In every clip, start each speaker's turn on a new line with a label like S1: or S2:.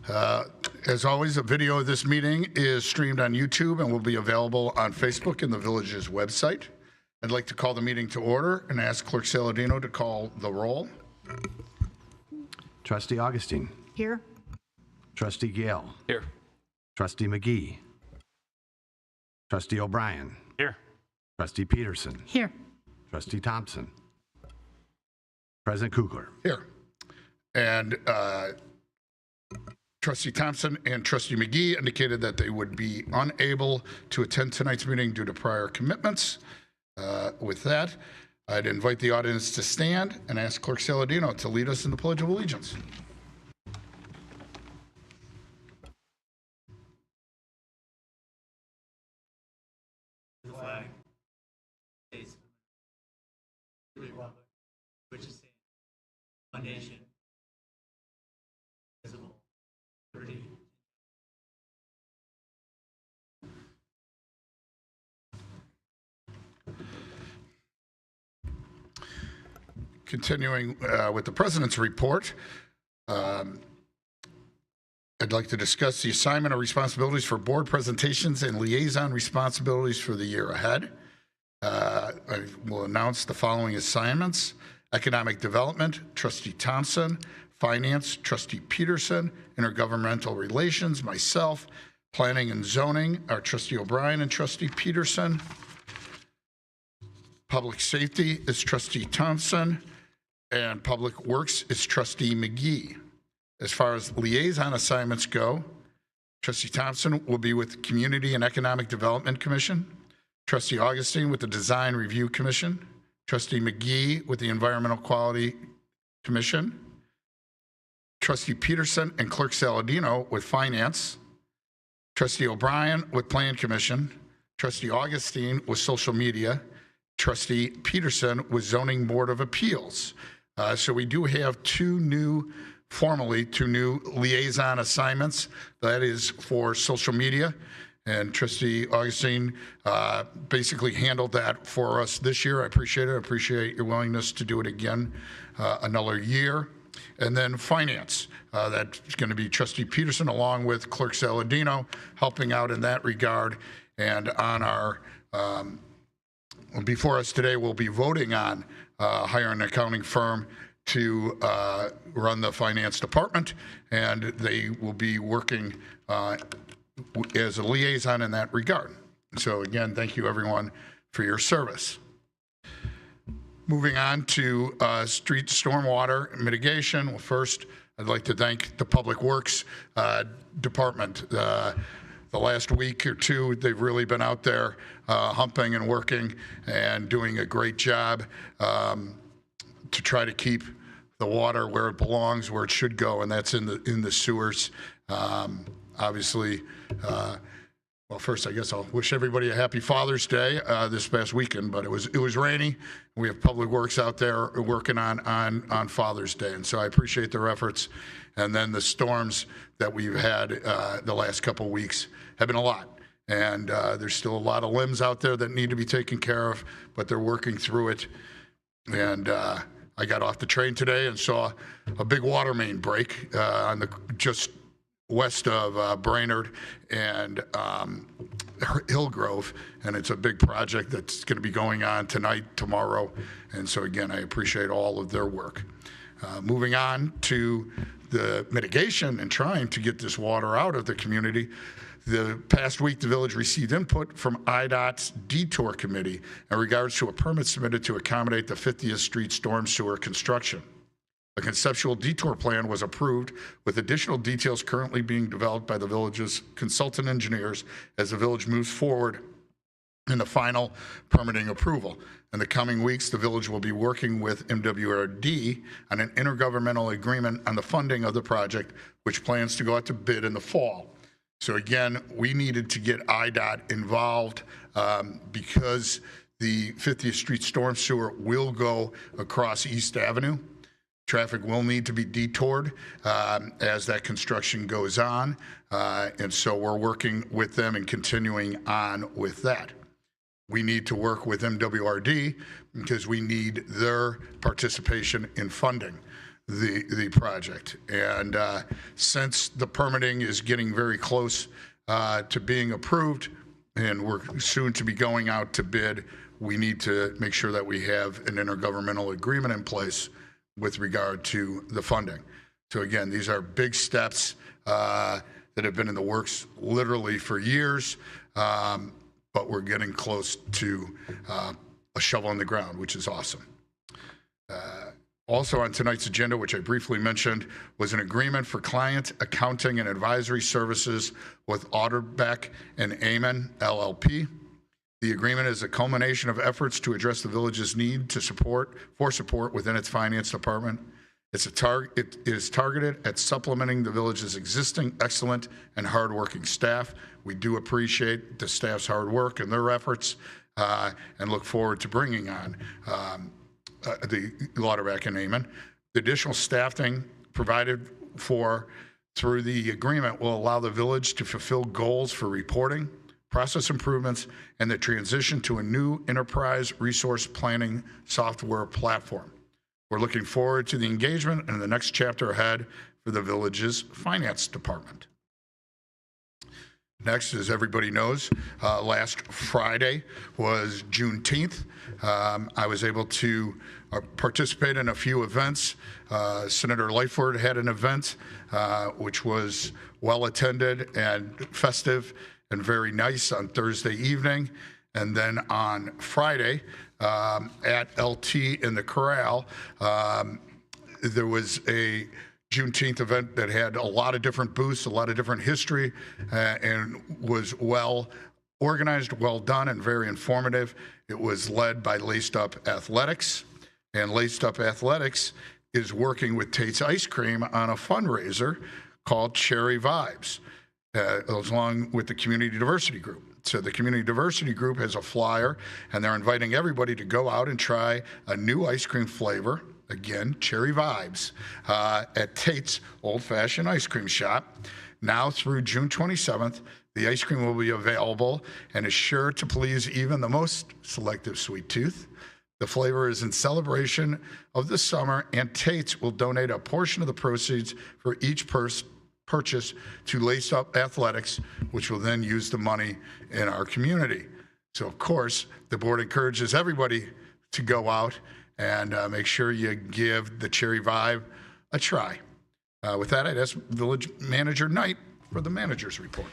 S1: As always, a video of this meeting is streamed on YouTube and will be available on Facebook and the village's website. I'd like to call the meeting to order and ask Clerk Saladino to call the roll.
S2: Trustee Augustine.
S3: Here.
S2: Trustee Gale.
S4: Here.
S2: Trustee McGee. Trustee O'Brien.
S4: Here.
S2: Trustee Peterson.
S3: Here.
S2: Trustee Thompson. President Kugler.
S1: Here. And Trustee Thompson and Trustee McGee indicated that they would be unable to attend tonight's meeting due to prior commitments. With that, I'd invite the audience to stand and ask Clerk Saladino to lead us in the Pledge of Allegiance.
S5: The flag, States, Republic, which is one nation, visible, liberty.
S1: Continuing with the President's report, I'd like to discuss the assignment of responsibilities for board presentations and liaison responsibilities for the year ahead. I will announce the following assignments: Economic Development, Trustee Thompson; Finance, Trustee Peterson; Intergovernmental Relations, myself; Planning and Zoning, our Trustee O'Brien and Trustee Peterson; Public Safety is Trustee Thompson; and Public Works is Trustee McGee. As far as liaison assignments go, Trustee Thompson will be with the Community and Economic Development Commission, Trustee Augustine with the Design Review Commission, Trustee McGee with the Environmental Quality Commission, Trustee Peterson and Clerk Saladino with Finance, Trustee O'Brien with Plan Commission, Trustee Augustine with Social Media, Trustee Peterson with Zoning Board of Appeals. So we do have two new liaison assignments. That is for social media, and Trustee Augustine basically handled that for us this year. I appreciate it. I appreciate your willingness to do it again another year. And then finance, that's going to be Trustee Peterson along with Clerk Saladino helping out in that regard. And on our before us today, we'll be voting on hiring an accounting firm to run the finance department, and they will be working as a liaison in that regard. So again, thank you everyone for your service. Moving on to street stormwater mitigation. Well, first, I'd like to thank the Public Works Department. The last week or two, they've really been out there humping and working and doing a great job to try to keep the water where it belongs, where it should go, and that's in the sewers. Obviously, well, first, I guess I'll wish everybody a happy Father's Day this past weekend, but it was rainy. We have Public Works out there working on Father's Day, and so I appreciate their efforts. And then the storms that we've had the last couple of weeks have been a lot. And there's still a lot of limbs out there that need to be taken care of, but they're working through it. And I got off the train today and saw a big water main break on the just west of Brainerd and Hillgrove, and it's a big project that's going to be going on tonight, tomorrow, and so again, I appreciate all of their work. Moving on to the mitigation and trying to get this water out of the community. The past week, the village received input from IDOT's Detour Committee in regards to a permit submitted to accommodate the 50th Street storm sewer construction. A conceptual detour plan was approved with additional details currently being developed by the village's consultant engineers as the village moves forward in the final permitting approval. In the coming weeks, the village will be working with MWRD on an intergovernmental agreement on the funding of the project, which plans to go out to bid in the fall. So again, we needed to get IDOT involved because the 50th Street storm sewer will go across East Avenue. Traffic will need to be detoured as that construction goes on. And so we're working with them and continuing on with that. We need to work with MWRD because we need their participation in funding. the project. And since the permitting is getting very close to being approved, and we're soon to be going out to bid, we need to make sure that we have an intergovernmental agreement in place with regard to the funding. So again, these are big steps that have been in the works literally for years, but we're getting close to a shovel in the ground, which is awesome. Also on tonight's agenda, which I briefly mentioned, was an agreement for client accounting and advisory services with Otterbeck and Amen LLP. The agreement is a culmination of efforts to address the village's need to support within its finance department. It is targeted at supplementing the village's existing excellent and hardworking staff. We do appreciate the staff's hard work and their efforts, and look forward to bringing on the Lauderback and Amen. The additional staffing provided for through the agreement will allow the village to fulfill goals for reporting, process improvements, and the transition to a new enterprise resource planning software platform. We're looking forward to the engagement and the next chapter ahead for the village's finance department. Next, as everybody knows, last Friday was Juneteenth. I was able to participate in a few events. Senator Lightfoot had an event which was well attended and festive and very nice on Thursday evening. And then on Friday at LT in the Corral, there was a Juneteenth event that had a lot of different booths, a lot of different history, and was well organized, well done, and very informative. It was led by Laced Up Athletics, and Laced Up Athletics is working with Tate's Ice Cream on a fundraiser called Cherry Vibes, along with the Community Diversity Group. So the Community Diversity Group has a flyer, and they're inviting everybody to go out and try a new ice cream flavor. Again, Cherry Vibes, at Tate's Old Fashioned Ice Cream Shop. Now through June 27th, the ice cream will be available and is sure to please even the most selective sweet tooth. The flavor is in celebration of the summer, and Tate's will donate a portion of the proceeds for each purchase to Laced Up Athletics, which will then use the money in our community. So, of course, the board encourages everybody to go out and make sure you give the Cherry Vibe a try. With that, I'd ask Village Manager Knight for the manager's report.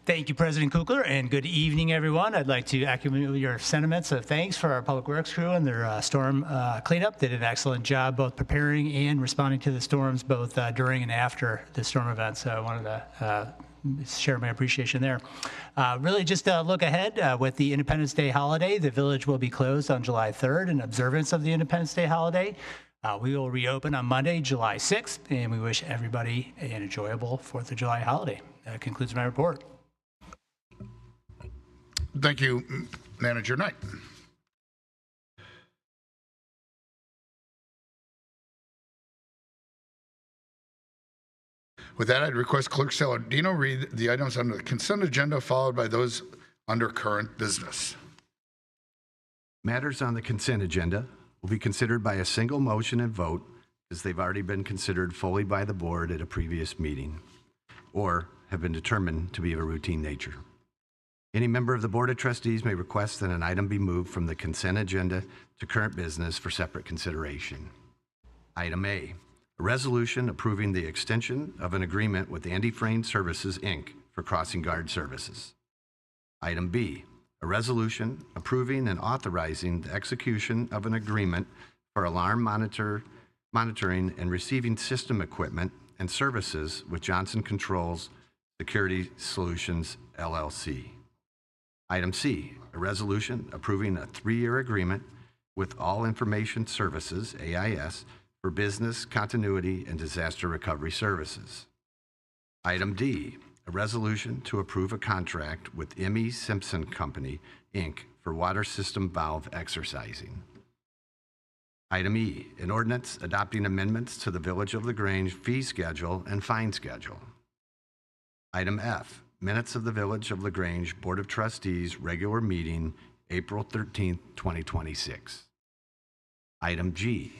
S5: Thank you, President Kukler, and good evening, everyone. I'd like to echo your sentiments of thanks for our Public Works crew and their storm cleanup. They did an excellent job both preparing and responding to the storms, both during and after the storm event. So I wanted to share my appreciation there. Really just look ahead with the Independence Day holiday. The village will be closed on July 3rd in observance of the Independence Day holiday. We will reopen on Monday, July 6th, and we wish everybody an enjoyable 4th of July holiday. That concludes my report.
S1: Thank you, Manager Knight. With that, I'd request Clerk Saladino read the items under the consent agenda, followed by those under current business.
S2: Matters on the consent agenda will be considered by a single motion and vote, as they've already been considered fully by the board at a previous meeting or have been determined to be of a routine nature. Any member of the Board of Trustees may request that an item be moved from the consent agenda to current business for separate consideration. Item A, a resolution approving the extension of an agreement with Andy Frayne Services, Inc. for crossing guard services. Item B, a resolution approving and authorizing the execution of an agreement for alarm monitoring and receiving system equipment and services with Johnson Controls Security Solutions, LLC. Item C, a resolution approving a 3-year agreement with All Information Services, AIS, for business continuity and disaster recovery services. Item D, a resolution to approve a contract with M.E. Simpson Company, Inc. for water system valve exercising. Item E, an ordinance adopting amendments to the Village of LaGrange fee schedule and fine schedule. Item F, minutes of the Village of LaGrange Board of Trustees regular meeting, April 13th, 2026. Item G,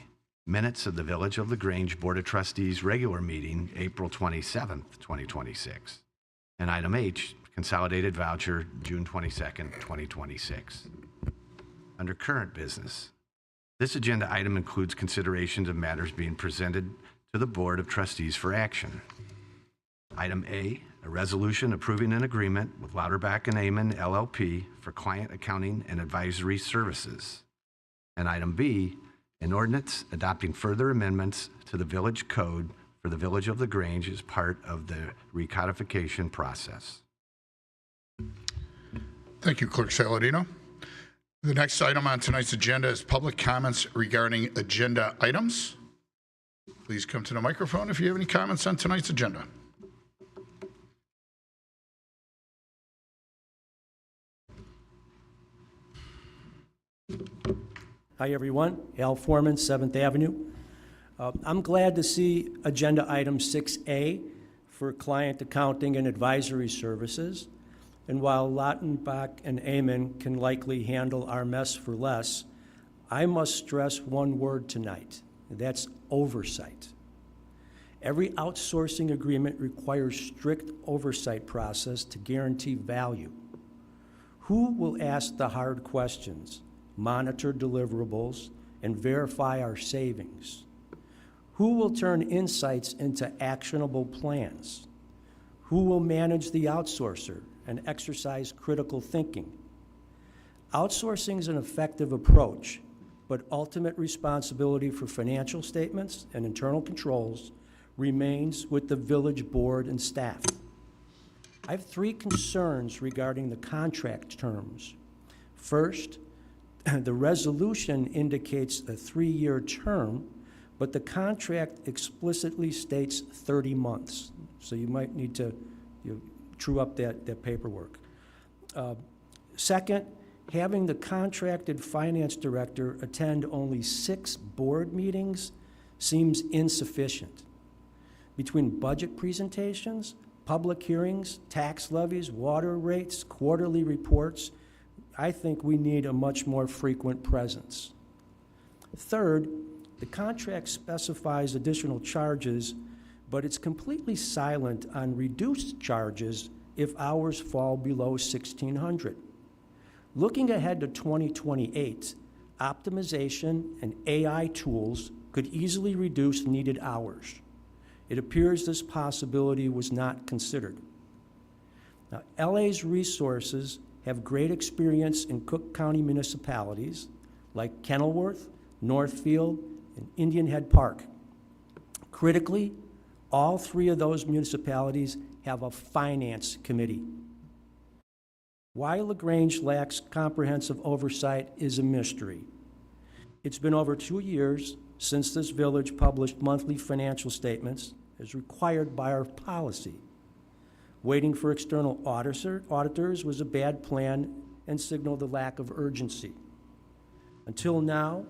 S2: Minutes of the Village of LaGrange Board of Trustees regular meeting, April 27th, 2026. And item H, consolidated voucher, June 22nd, 2026. Under current business, this agenda item includes considerations of matters being presented to the Board of Trustees for action. Item A, a resolution approving an agreement with Lauterbach and Amon LLP for client accounting and advisory services. And item B, an ordinance adopting further amendments to the village code for the Village of LaGrange as part of the recodification process.
S1: Thank you, Clerk Saladino. The next item on tonight's agenda is public comments regarding agenda items. Please come to the microphone if you have any comments on tonight's agenda.
S3: Hi, everyone. Al Foreman, 7th Avenue. I'm glad to see Agenda Item 6A for client accounting and advisory services. And while Lauterbach and Amon can likely handle our mess for less, I must stress one word tonight, and that's oversight. Every outsourcing agreement requires strict oversight process to guarantee value. Who will ask the hard questions, monitor deliverables, and verify our savings? Who will turn insights into actionable plans? Who will manage the outsourcer and exercise critical thinking? Outsourcing is an effective approach, but ultimate responsibility for financial statements and internal controls remains with the village board and staff. I have 3 concerns regarding the contract terms. First, the resolution indicates a 3-year term, but the contract explicitly states 30 months. So you might need to true up that paperwork. Second, having the contracted finance director attend only 6 board meetings seems insufficient. Between budget presentations, public hearings, tax levies, water rates, quarterly reports, I think we need a much more frequent presence. Third, the contract specifies additional charges, but it's completely silent on reduced charges if hours fall below 1,600. Looking ahead to 2028, optimization and AI tools could easily reduce needed hours. It appears this possibility was not considered. Now, LA's resources have great experience in Cook County municipalities like Kenilworth, Northfield, and Indian Head Park. Critically, all 3 of those municipalities have a finance committee. Why LaGrange lacks comprehensive oversight is a mystery. It's been over 2 years since this village published monthly financial statements as required by our policy. Waiting for external auditors was a bad plan and signaled a lack of urgency. Until now,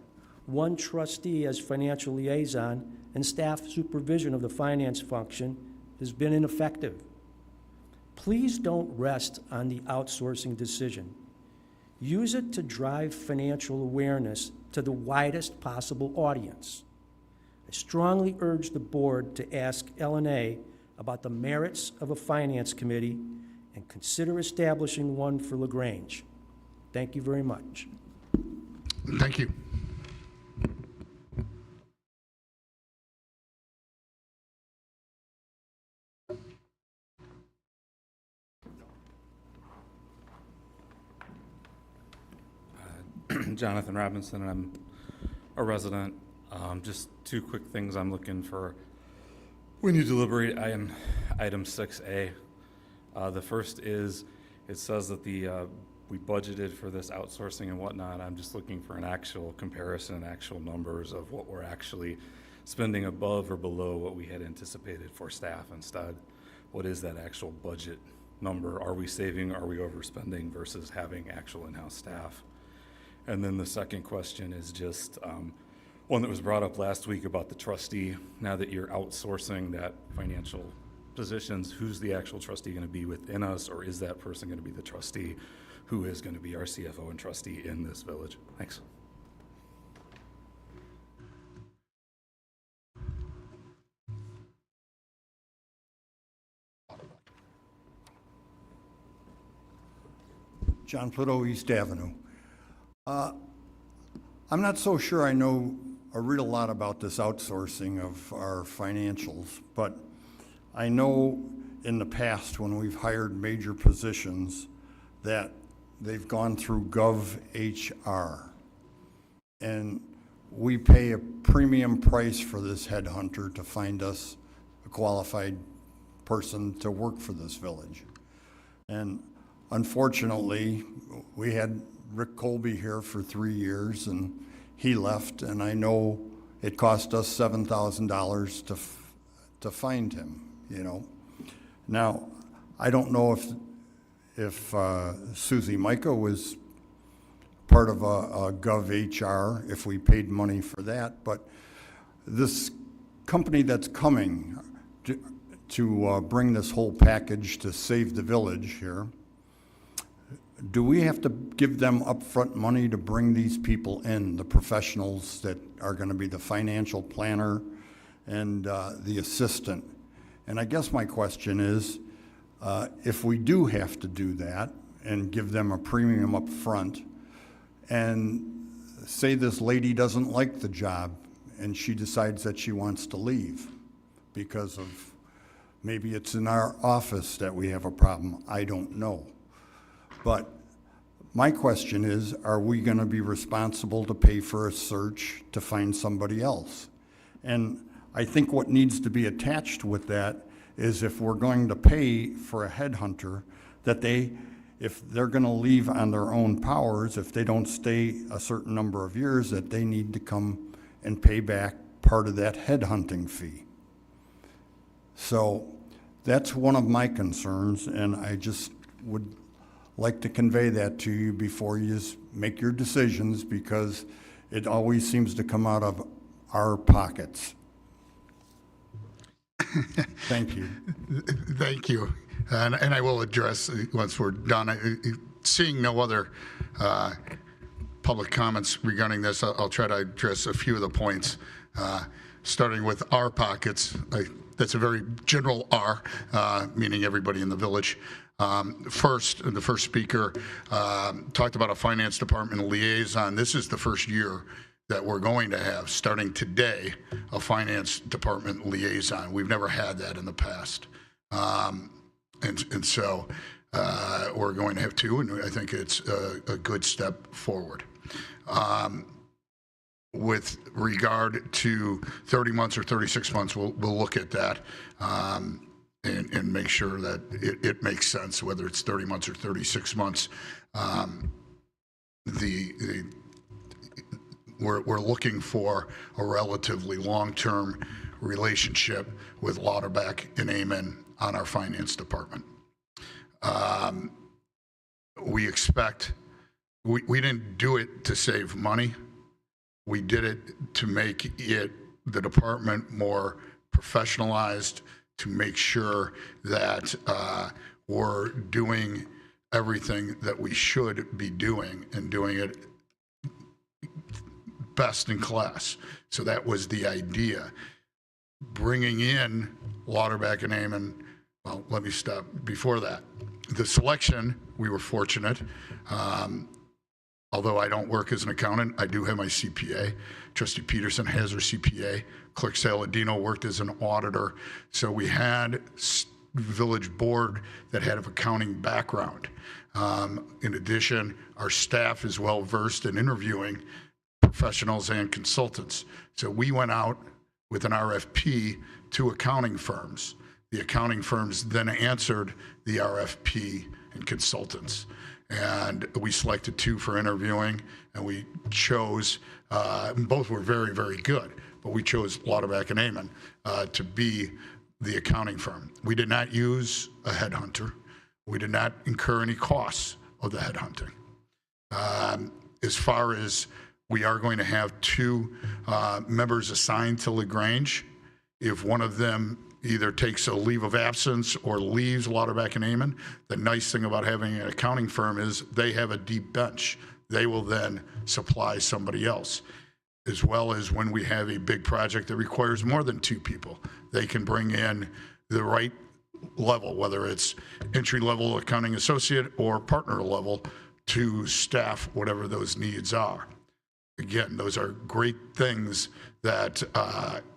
S3: 1 trustee as financial liaison and staff supervision of the finance function has been ineffective. Please don't rest on the outsourcing decision. Use it to drive financial awareness to the widest possible audience. I strongly urge the board to ask L&A about the merits of a finance committee and consider establishing one for LaGrange. Thank you very much.
S1: Thank you.
S4: Jonathan Robinson, and I'm a resident. Just 2 quick things I'm looking for when you deliberate item 6A. The first is, it says that we budgeted for this outsourcing and whatnot. I'm just looking for an actual comparison, actual numbers of what we're actually spending above or below what we had anticipated for staff instead. What is that actual budget number? Are we saving, are we overspending versus having actual in-house staff? And then the second question is just one that was brought up last week about the trustee. Now that you're outsourcing that financial positions, who's the actual trustee going to be within us, or is that person going to be the trustee who is going to be our CFO and trustee in this village? Thanks.
S6: John Pluto, East Avenue. I'm not so sure I know a real lot about this outsourcing of our financials, but I know in the past when we've hired major positions that they've gone through GovHR. And we pay a premium price for this headhunter to find us a qualified person to work for this village. And unfortunately, we had Rick Colby here for 3 years and he left, and I know it cost us $7,000 to find him, you know. Now, I don't know if Susie Micah was part of a GovHR, if we paid money for that, but this company that's coming to bring this whole package to save the village here, do we have to give them upfront money to bring these people in, the professionals that are going to be the financial planner and the assistant? And I guess my question is, if we do have to do that and give them a premium up front, and say this lady doesn't like the job and she decides that she wants to leave because of maybe it's in our office that we have a problem, I don't know. But my question is, are we going to be responsible to pay for a search to find somebody else? And I think what needs to be attached with that is if we're going to pay for a headhunter, that if they're going to leave on their own powers, if they don't stay a certain number of years, that they need to come and pay back part of that headhunting fee. So that's one of my concerns, and I just would like to convey that to you before you make your decisions, because it always seems to come out of our pockets. Thank you.
S1: Thank you. And I will address, once we're done, seeing no other public comments regarding this, I'll try to address a few of the points, starting with our pockets. That's a very general R, meaning everybody in the village. First, the first speaker talked about a finance department liaison. This is the first year that we're going to have, starting today, a finance department liaison. We've never had that in the past. And so we're going to have two, and I think it's a good step forward. With regard to 30 months or 36 months, we'll look at that and make sure that it makes sense, whether it's 30 months or 36 months. We're looking for a relatively long-term relationship with Lauterbach and Amen on our finance department. We expect, we didn't do it to save money. We did it to make the department more professionalized, to make sure that we're doing everything that we should be doing and doing it best in class. So that was the idea. Bringing in Lauterbach and Amen, well, let me stop before that. The selection, we were fortunate. Although I don't work as an accountant, I do have my CPA. Trustee Peterson has her CPA. Clerk Saladino worked as an auditor. So we had village board that had an accounting background. In addition, our staff is well versed in interviewing professionals and consultants. So we went out with an RFP to accounting firms. The accounting firms then answered the RFP and consultants. And we selected two for interviewing, and we chose, both were very, very good, but we chose Lauterbach and Amen to be the accounting firm. We did not use a headhunter. We did not incur any costs of the headhunting. As far as we are going to have two members assigned to Grange, if one of them either takes a leave of absence or leaves Lauterbach and Amen, the nice thing about having an accounting firm is they have a deep bench. They will then supply somebody else. As well as when we have a big project that requires more than two people, they can bring in the right level, whether it's entry-level accounting associate or partner level, to staff whatever those needs are. Again, those are great things that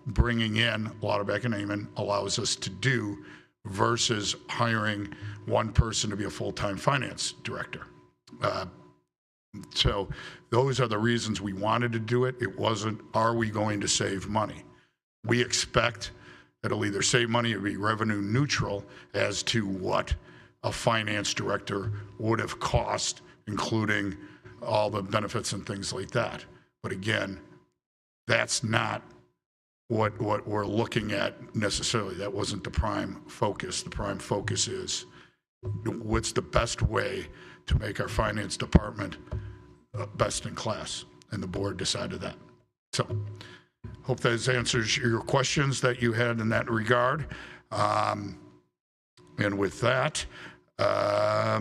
S1: bringing in Lauterbach and Amon allows us to do versus hiring one person to be a full-time finance director. So those are the reasons we wanted to do it. It wasn't, are we going to save money? We expect it'll either save money or be revenue neutral as to what a finance director would have cost, including all the benefits and things like that. But again, that's not what we're looking at necessarily. That wasn't the prime focus. The prime focus is what's the best way to make our finance department best in class, and the board decided that. So hope that answers your questions that you had in that regard. And with that, I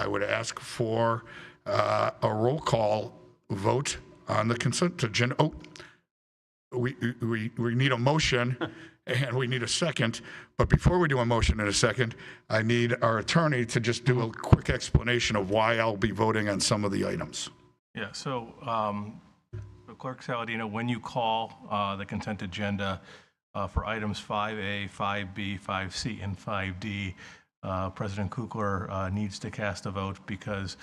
S1: would ask for a roll call vote on the consent agenda. Oh, we need a motion and we need a second. But before we do a motion in a second, I need our attorney to just do a quick explanation of why I'll be voting on some of the items.
S7: Yeah, so Clerk Saladino, when you call the consent agenda for items 5A, 5B, 5C, and 5D, President Kukler needs to cast a vote because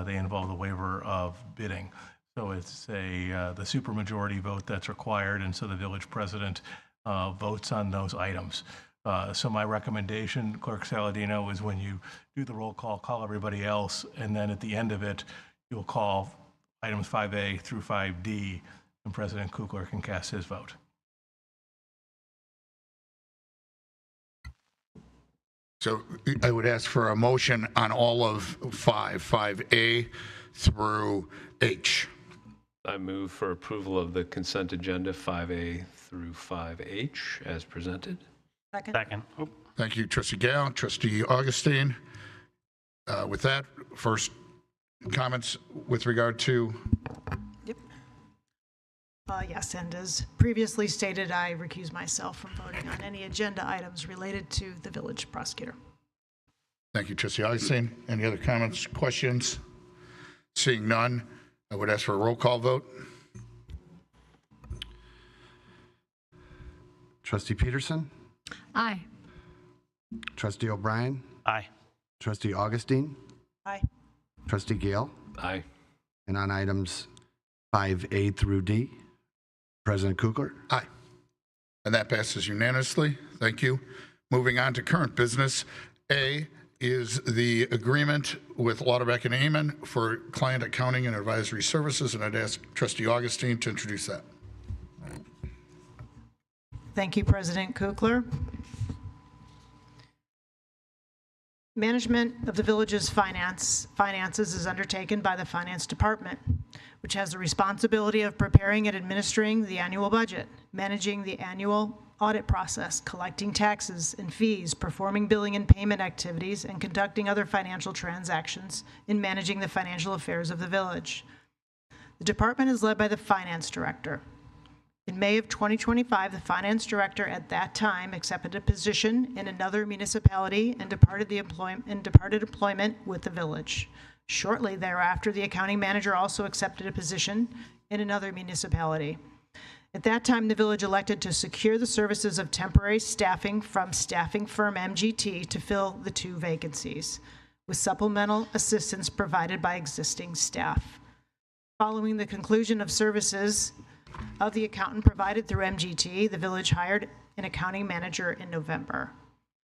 S7: they involve the waiver of bidding. So it's the supermajority vote that's required, and so the village president votes on those items. So my recommendation, Clerk Saladino, is when you do the roll call everybody else, and then at the end of it, you'll call items 5A through 5D, and President Kukler can cast his vote.
S1: So I would ask for a motion on all of 5A through H.
S8: I move for approval of the consent agenda 5A through 5H as presented.
S5: Second. Oh.
S1: Thank you, Trustee Gale. Trustee Augustine. With that, first comments with regard to?
S9: Yep. Yes, and as previously stated, I recuse myself from voting on any agenda items related to the village prosecutor.
S1: Thank you, Trustee Augustine. Any other comments, questions? Seeing none, I would ask for a roll call vote.
S2: Trustee Peterson?
S9: Aye.
S2: Trustee O'Brien?
S5: Aye.
S2: Trustee Augustine?
S9: Aye.
S2: Trustee Gale?
S8: Aye.
S2: And on items 5A through D, President Kukler?
S1: Aye. And that passes unanimously. Thank you. Moving on to current business. A is the agreement with Lauterbach and Amon for client accounting and advisory services, and I'd ask Trustee Augustine to introduce that.
S9: Thank you, President Kukler. Management of the village's finances is undertaken by the Finance Department, which has the responsibility of preparing and administering the annual budget, managing the annual audit process, collecting taxes and fees, performing billing and payment activities, and conducting other financial transactions in managing the financial affairs of the village. The department is led by the Finance Director. In May of 2025, the Finance Director at that time accepted a position in another municipality and departed employment with the village. Shortly thereafter, the accounting manager also accepted a position in another municipality. At that time, the village elected to secure the services of temporary staffing from staffing firm MGT to fill the two vacancies, with supplemental assistance provided by existing staff. Following the conclusion of services of the accountant provided through MGT, the village hired an accounting manager in November.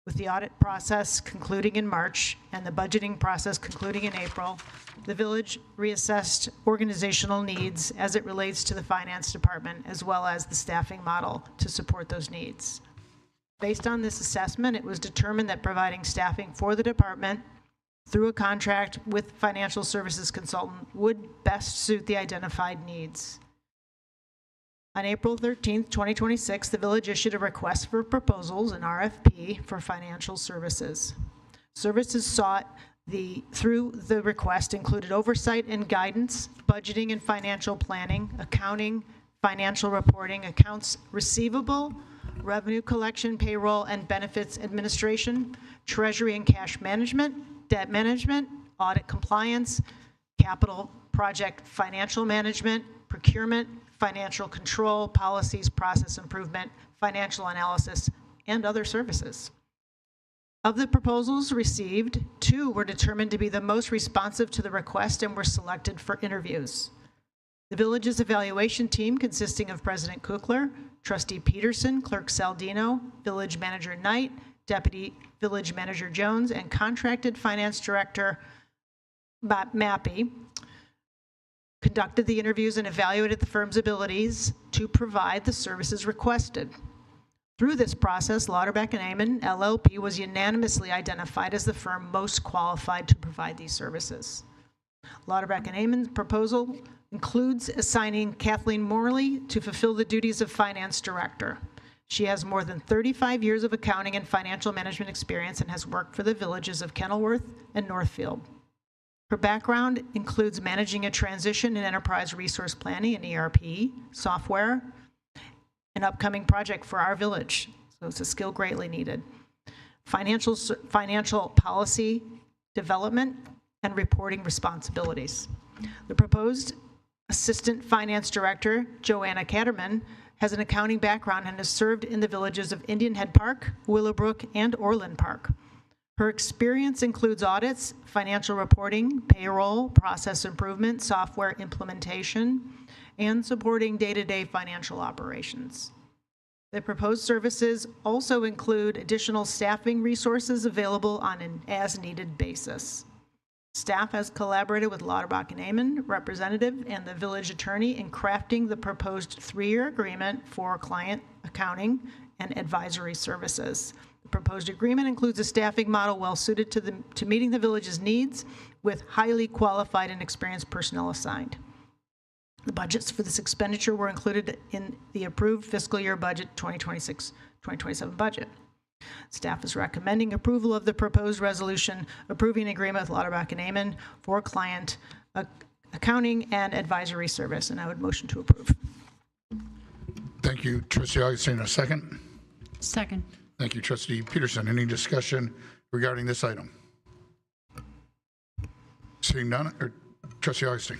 S9: With the audit process concluding in March and the budgeting process concluding in April, the village reassessed organizational needs as it relates to the finance department, as well as the staffing model to support those needs. Based on this assessment, it was determined that providing staffing for the department through a contract with financial services consultant would best suit the identified needs. On April 13th, 2026, the village issued a request for proposals, an RFP, for financial services. Services sought through the request included oversight and guidance, budgeting and financial planning, accounting, financial reporting, accounts receivable, revenue collection, payroll and benefits administration, treasury and cash management, debt management, audit compliance, capital project financial management, procurement, financial control, policies, process improvement, financial analysis, and other services. Of the proposals received, 2 were determined to be the most responsive to the request and were selected for interviews. The village's evaluation team, consisting of President Kukler, Trustee Peterson, Clerk Saldino, Village Manager Knight, Deputy Village Manager Jones, and Contracted Finance Director Mappy, conducted the interviews and evaluated the firm's abilities to provide the services requested. Through this process, Lauterbach and Amon LLP was unanimously identified as the firm most qualified to provide these services. Lauterbach and Amon's proposal includes assigning Kathleen Morley to fulfill the duties of Finance Director. She has more than 35 years of accounting and financial management experience and has worked for the villages of Kenilworth and Northfield. Her background includes managing a transition in enterprise resource planning and ERP software, an upcoming project for our village, so it's a skill greatly needed. Financial policy development and reporting responsibilities. The proposed Assistant Finance Director, Joanna Katterman, has an accounting background and has served in the villages of Indian Head Park, Willowbrook, and Orland Park. Her experience includes audits, financial reporting, payroll, process improvement, software implementation, and supporting day-to-day financial operations. The proposed services also include additional staffing resources available on an as-needed basis. Staff has collaborated with Lauterbach and Amon representative and the village attorney in crafting the proposed 3-year agreement for client accounting and advisory services. The proposed agreement includes a staffing model well suited to meeting the village's needs with highly qualified and experienced personnel assigned. The budgets for this expenditure were included in the approved fiscal year budget 2026-2027 budget. Staff is recommending approval of the proposed resolution approving an agreement with Lauterbach and Amon for client accounting and advisory service, and I would motion to approve.
S1: Thank you, Trustee Augustine. A second?
S10: Second.
S1: Thank you, Trustee Peterson. Any discussion regarding this item? Seeing none, Trustee Augustine.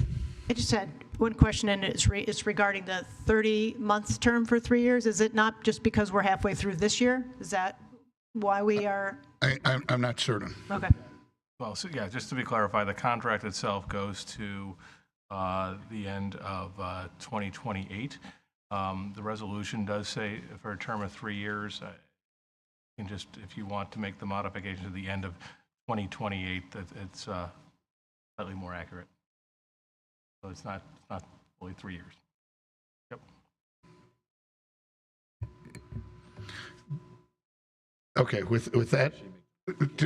S9: I just had one question, and it's regarding the 30-month term for 3 years. Is it not just because we're halfway through this year? Is that why we are?
S1: I'm not certain.
S9: Okay.
S7: Well, so yeah, just to be clarified, the contract itself goes to the end of 2028. The resolution does say for a term of 3 years. You can just, if you want to make the modification to the end of 2028, that it's slightly more accurate. So it's not fully 3 years. Yep.
S1: Okay, with that,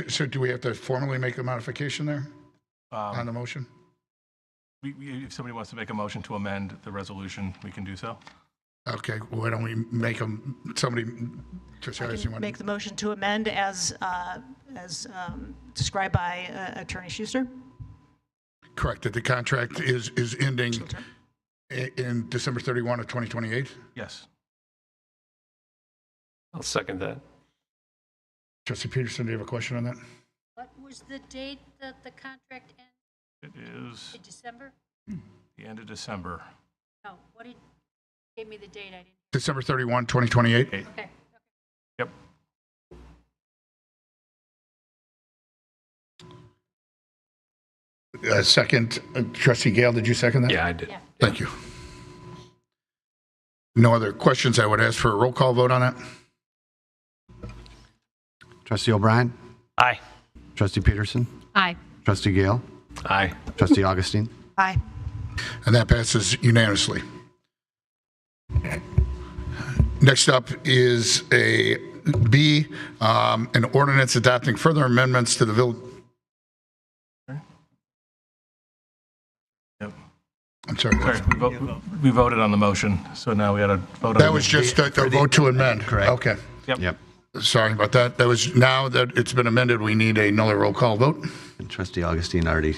S1: so do we have to formally make a modification there on the motion?
S7: If somebody wants to make a motion to amend the resolution, we can do so.
S1: Okay, why don't we make them, somebody,
S9: Make the motion to amend as described by Attorney Schuster.
S1: correct, that the contract is ending in December 31 of 2028?
S7: Yes.
S8: I'll second that.
S1: Trustee Peterson, do you have a question on that?
S10: What was the date that the contract ended?
S7: It is
S10: In December?
S7: the end of December.
S10: No, what did, gave me the date, I didn't.
S1: December 31, 2028?
S10: Okay.
S7: Yep.
S1: Second, Trustee Gale, did you second that?
S8: Yeah, I did.
S10: Yeah.
S1: Thank you. No other questions. I would ask for a roll call vote on that.
S2: Trustee O'Brien?
S8: Aye.
S2: Trustee Peterson?
S10: Aye.
S2: Trustee Gale?
S8: Aye.
S2: Trustee Augustine?
S9: Aye.
S1: And that passes unanimously. Next up is a B, an ordinance adopting further amendments to the village.
S7: Yep.
S1: I'm sorry.
S7: Sorry, we voted on the motion, so now we got to vote on
S1: That was just a vote to amend.
S2: Correct.
S1: Okay.
S2: Yep.
S1: Sorry about that. That was, now that it's been amended, we need another roll call vote.
S2: And Trustee Augustine already.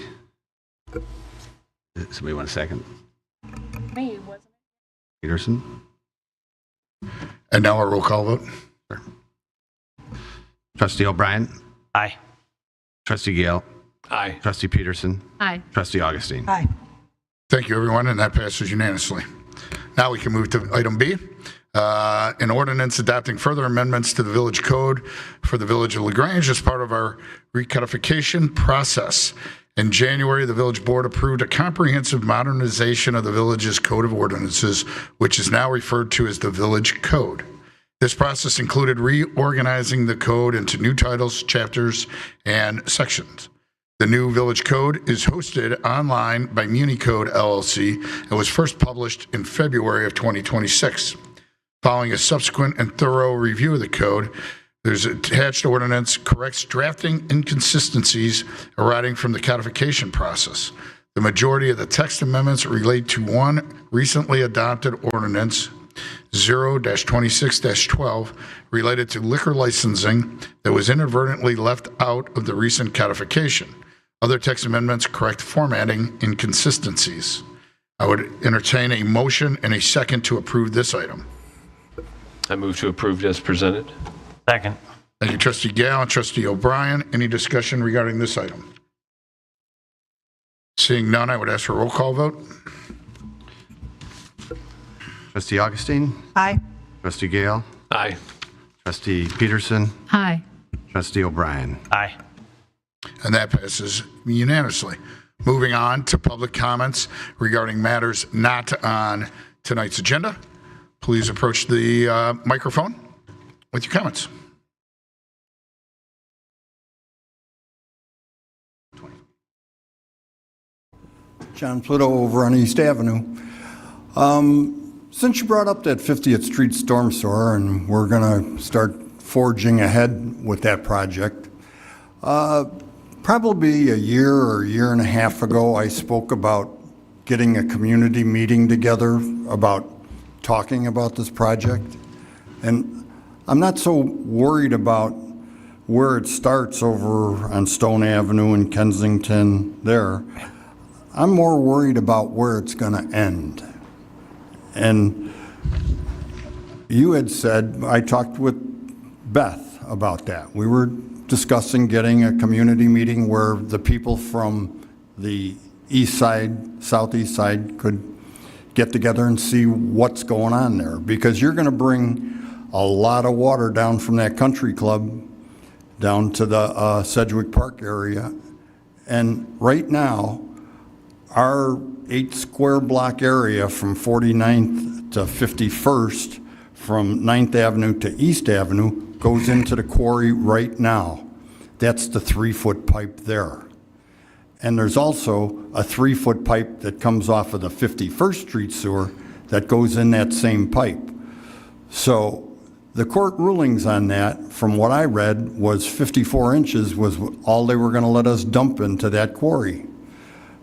S2: Somebody want a second?
S10: Me, wasn't it?
S2: Peterson?
S1: And now a roll call vote.
S2: Trustee O'Brien?
S8: Aye.
S2: Trustee Gale?
S8: Aye.
S2: Trustee Peterson.
S10: Aye.
S2: Trustee Augustine.
S9: Aye.
S1: Thank you, everyone, and that passes unanimously. Now we can move to item B. An ordinance adopting further amendments to the village code for the village of LaGrange as part of our recodification process. In January, the village board approved a comprehensive modernization of the village's code of ordinances, which is now referred to as the village code. This process included reorganizing the code into new titles, chapters, and sections. The new village code is hosted online by MuniCode LLC and was first published in February of 2026. Following a subsequent and thorough review of the code, there's attached ordinance corrects drafting inconsistencies arising from the codification process. The majority of the text amendments relate to one recently adopted ordinance, 0-26-12, related to liquor licensing that was inadvertently left out of the recent codification. Other text amendments correct formatting inconsistencies. I would entertain a motion and a second to approve this item.
S8: I move to approve as presented.
S5: Second.
S1: Thank you, Trustee Gale and Trustee O'Brien. Any discussion regarding this item? Seeing none, I would ask for a roll call vote.
S2: Trustee Augustine.
S9: Aye.
S2: Trustee Gale.
S8: Aye.
S2: Trustee Peterson.
S10: Aye.
S2: Trustee O'Brien.
S5: Aye.
S1: And that passes unanimously. Moving on to public comments regarding matters not on tonight's agenda. Please approach the microphone with your comments.
S6: John Pluto over on East Avenue. Since you brought up that 50th Street storm sewer and we're going to start forging ahead with that project, probably a year or a year and a half ago, I spoke about getting a community meeting together about talking about this project. And I'm not so worried about where it starts over on Stone Avenue in Kensington there. I'm more worried about where it's going to end. And you had said, I talked with Beth about that. We were discussing getting a community meeting where the people from the east side, southeast side could get together and see what's going on there. Because you're going to bring a lot of water down from that country club down to the Sedgwick Park area. And right now, our 8 square block area from 49th to 51st, from 9th Avenue to East Avenue, goes into the quarry right now. That's the 3-foot pipe there. And there's also a 3-foot pipe that comes off of the 51st Street sewer that goes in that same pipe. So the court rulings on that, from what I read, was 54 inches was all they were going to let us dump into that quarry.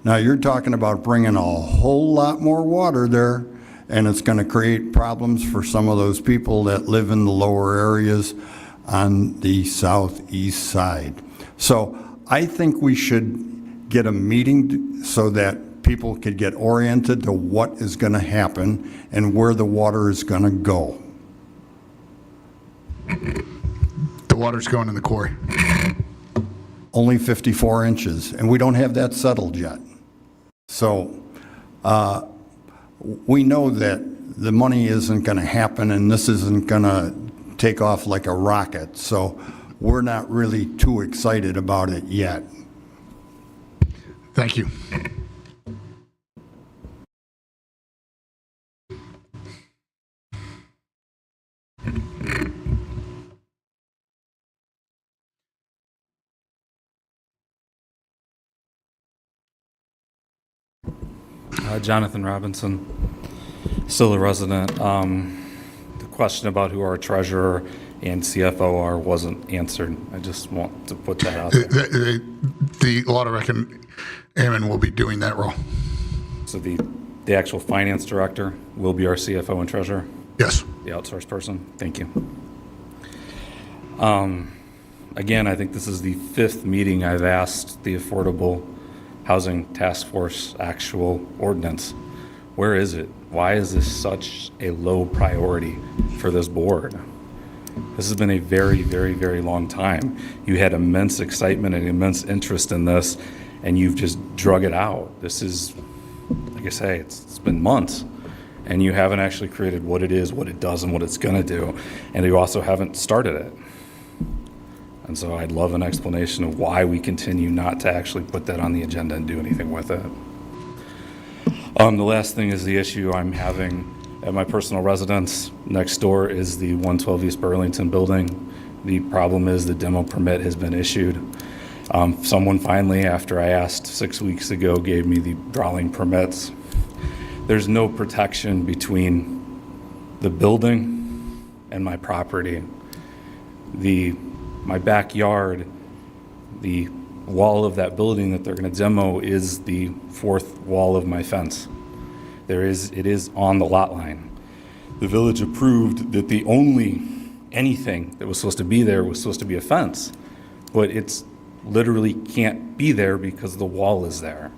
S6: Now you're talking about bringing a whole lot more water there, and it's going to create problems for some of those people that live in the lower areas on the southeast side. So I think we should get a meeting so that people could get oriented to what is going to happen and where the water is going to go.
S1: The water's going in the quarry.
S6: Only 54 inches, and we don't have that settled yet. So we know that the money isn't going to happen and this isn't going to take off like a rocket. So we're not really too excited about it yet.
S1: Thank you.
S4: Jonathan Robinson, still a resident. The question about who our treasurer and CFO are wasn't answered. I just want to put that out there.
S1: The law director, Ammon, will be doing that role.
S4: So the actual finance director will be our CFO and treasurer?
S1: Yes.
S4: The outsourced person? Thank you. Again, I think this is the 5th meeting I've asked the Affordable Housing Task Force actual ordinance. Where is it? Why is this such a low priority for this board? This has been a very, very, very long time. You had immense excitement and immense interest in this, and you've just drug it out. This is, like I say, it's been months, and you haven't actually created what it is, what it does, and what it's going to do, and you also haven't started it. And so I'd love an explanation of why we continue not to actually put that on the agenda and do anything with it. The last thing is the issue I'm having at my personal residence. Next door is the 112 East Burlington building. The problem is the demo permit has been issued. Someone finally, after I asked 6 weeks ago, gave me the drawing permits. There's no protection between the building and my property. My backyard, the wall of that building that they're going to demo is the fourth wall of my fence. It is on the lot line. The village approved that the only anything that was supposed to be there was supposed to be a fence, but it's literally can't be there because the wall is there.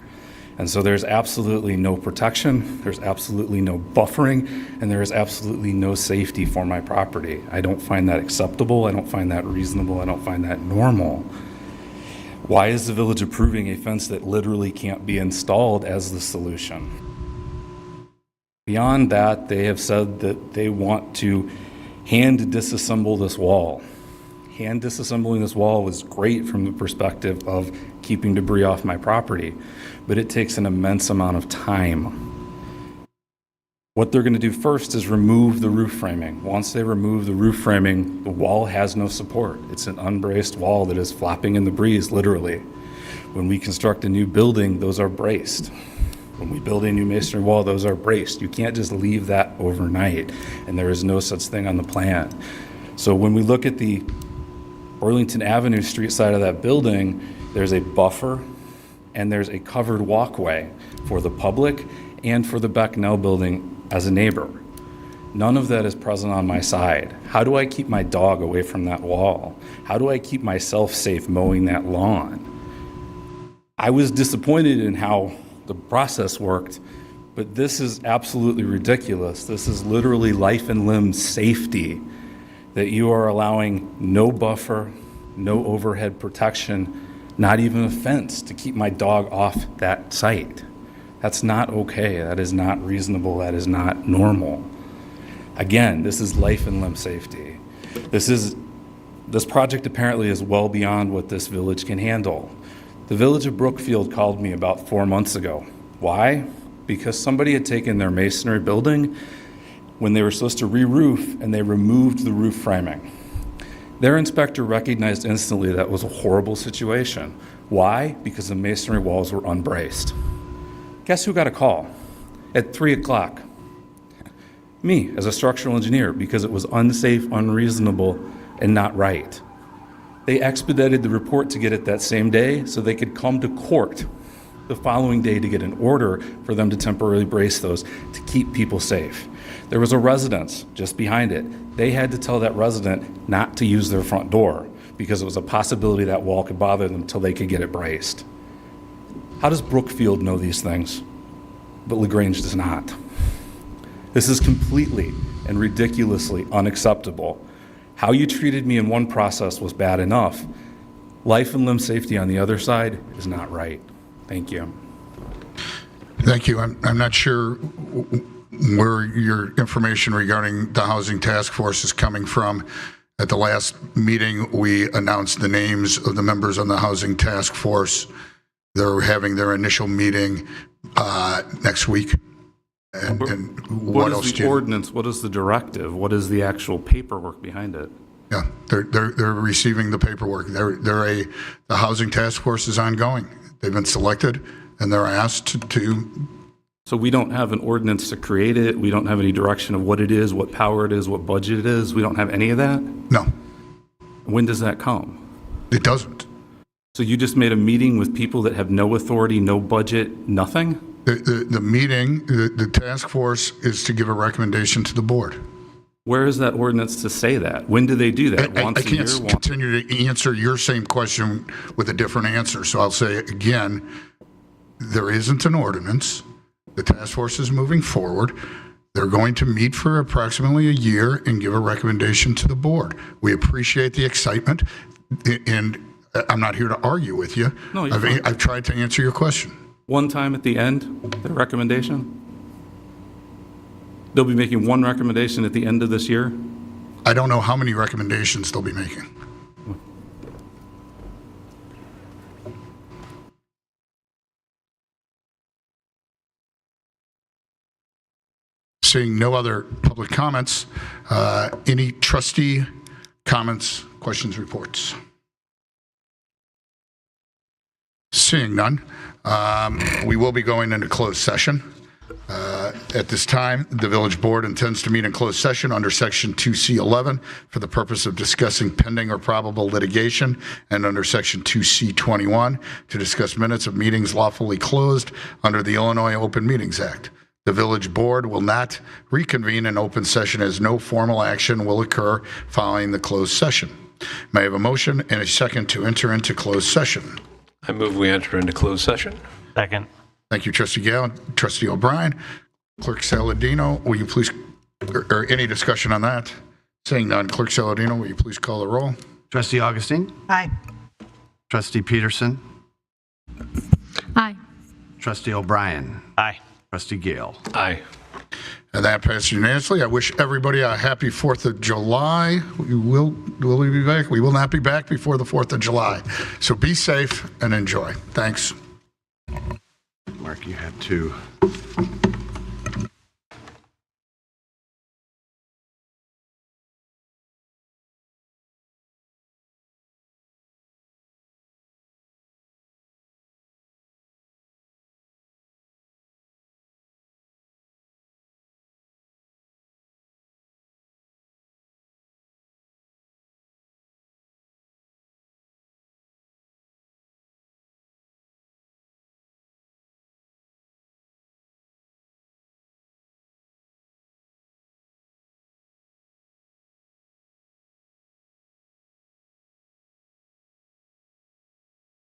S4: And so there's absolutely no protection, there's absolutely no buffering, and there is absolutely no safety for my property. I don't find that acceptable, I don't find that reasonable, I don't find that normal. Why is the village approving a fence that literally can't be installed as the solution? Beyond that, they have said that they want to hand disassemble this wall. Hand disassembling this wall was great from the perspective of keeping debris off my property, but it takes an immense amount of time. What they're going to do first is remove the roof framing. Once they remove the roof framing, the wall has no support. It's an unbraced wall that is flapping in the breeze, literally. When we construct a new building, those are braced. When we build a new masonry wall, those are braced. You can't just leave that overnight, and there is no such thing on the plan. So when we look at the Burlington Avenue street side of that building, there's a buffer and there's a covered walkway for the public and for the Becknell building as a neighbor. None of that is present on my side. How do I keep my dog away from that wall? How do I keep myself safe mowing that lawn? I was disappointed in how the process worked, but this is absolutely ridiculous. This is literally life and limb safety, that you are allowing no buffer, no overhead protection, not even a fence to keep my dog off that site. That's not okay. That is not reasonable. That is not normal. Again, this is life and limb safety. This project apparently is well beyond what this village can handle. The village of Brookfield called me about 4 months ago. Why? Because somebody had taken their masonry building when they were supposed to re-roof, and they removed the roof framing. Their inspector recognized instantly that was a horrible situation. Why? Because the masonry walls were unbraced. Guess who got a call at 3 o'clock? Me, as a structural engineer, because it was unsafe, unreasonable, and not right. They expedited the report to get it that same day so they could come to court the following day to get an order for them to temporarily brace those to keep people safe. There was a residence just behind it. They had to tell that resident not to use their front door because it was a possibility that wall could bother them until they could get it braced. How does Brookfield know these things, but LaGrange does not? This is completely and ridiculously unacceptable. How you treated me in one process was bad enough. Life and limb safety on the other side is not right. Thank you.
S1: Thank you. I'm not sure where your information regarding the Housing Task Force is coming from. At the last meeting, we announced the names of the members on the Housing Task Force. They're having their initial meeting next week. And
S4: what is the ordinance? What is the directive? What is the actual paperwork behind it?
S1: Yeah, they're receiving the paperwork. The Housing Task Force is ongoing. They've been selected, and they're asked to.
S4: So we don't have an ordinance to create it. We don't have any direction of what it is, what power it is, what budget it is. We don't have any of that?
S1: No.
S4: When does that come?
S1: It doesn't.
S4: So you just made a meeting with people that have no authority, no budget, nothing?
S1: The meeting, the task force is to give a recommendation to the board.
S4: Where is that ordinance to say that? When do they do that?
S1: I can't continue to answer your same question with a different answer. So I'll say again, there isn't an ordinance. The task force is moving forward. They're going to meet for approximately a year and give a recommendation to the board. We appreciate the excitement, and I'm not here to argue with you.
S4: No, you're fine.
S1: I've tried to answer your question.
S4: One time at the end, the recommendation? They'll be making one recommendation at the end of this year?
S1: I don't know how many recommendations they'll be making. Seeing no other public comments, any trustee comments, questions, reports? Seeing none, we will be going into closed session. At this time, the village board intends to meet in closed session under section 2C11 for the purpose of discussing pending or probable litigation, and under section 2C21 to discuss minutes of meetings lawfully closed under the Illinois Open Meetings Act. The village board will not reconvene in open session as no formal action will occur following the closed session. May I have a motion and a second to enter into closed session?
S8: I move we enter into closed session.
S11: Second.
S1: Thank you, Trustee Gale. Trustee O'Brien. Clerk Saladino, will you please, or any discussion on that? Seeing none, Clerk Saladino, will you please call the roll?
S2: Trustee Augustine?
S9: Aye.
S2: Trustee Peterson?
S10: Aye.
S2: Trustee O'Brien?
S11: Aye.
S2: Trustee Gale?
S8: Aye.
S1: And that passed unanimously. I wish everybody a happy 4th of July. Will we be back? We will not be back before the 4th of July. So be safe and enjoy. Thanks.
S2: Mark, you have to